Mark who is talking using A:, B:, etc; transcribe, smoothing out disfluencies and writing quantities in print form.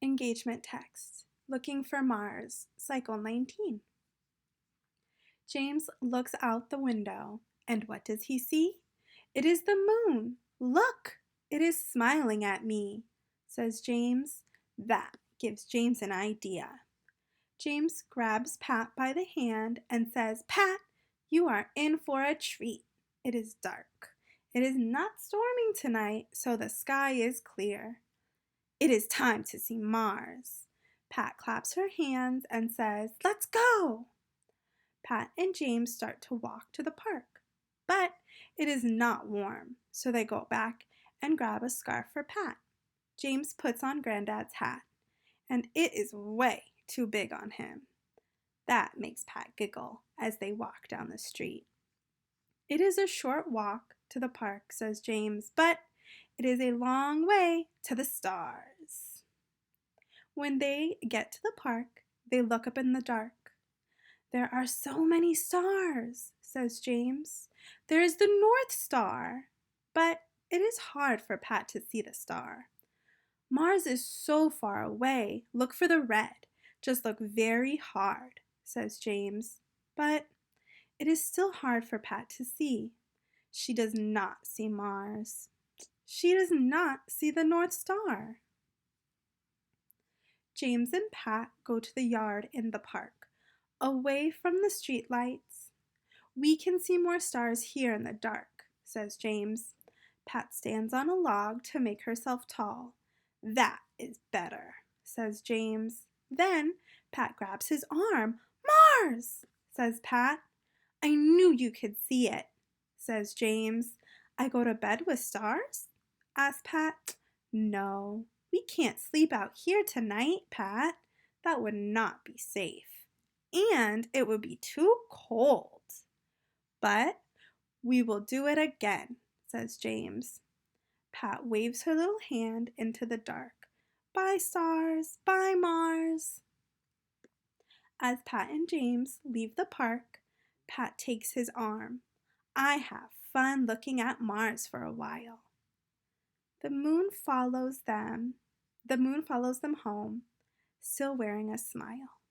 A: Engagement text. Looking for Mars, cycle 19. James looks out the window, and what does he see? It is the moon. Look, it is smiling at me, says James. That gives James an idea. James grabs Pat by the hand and says, Pat, you are in for a treat. It is dark. It is not storming tonight, so the sky is clear. It is time to see Mars. Pat claps her hands and says, Let's go! Pat and James start to walk to the park, but it is not warm, so they go back and grab a scarf for Pat. James puts on Granddad's hat, and it is way too big on him. That makes Pat giggle as they walk down the street. It is a short walk to the park, says James, but it is a long way to the stars. When they get to the park, they look up in the dark. There are so many stars, says James. There is the North Star, but it is hard for Pat to see the star. Mars is so far away. Look for the red. Just look very hard, says James. But it is still hard for Pat to see. She does not see Mars. She does not see the North Star. James and Pat go to the yard in the park, away from the street lights. We can see more stars here in the dark, says James. Pat stands on a log to make herself tall. That is better, says James. Then Pat grabs his arm. Mars, says Pat. I knew you could see it, says James. I go to bed with stars? Asks Pat. No, we can't sleep out here tonight, Pat. That would not be safe. And it would be too cold. But we will do it again, says James. Pat waves her little hand into the dark. Bye, stars. Bye, Mars. As Pat and James leave the park, Pat takes his arm. I have fun looking at Mars for a while. The moon follows them home, still wearing a smile.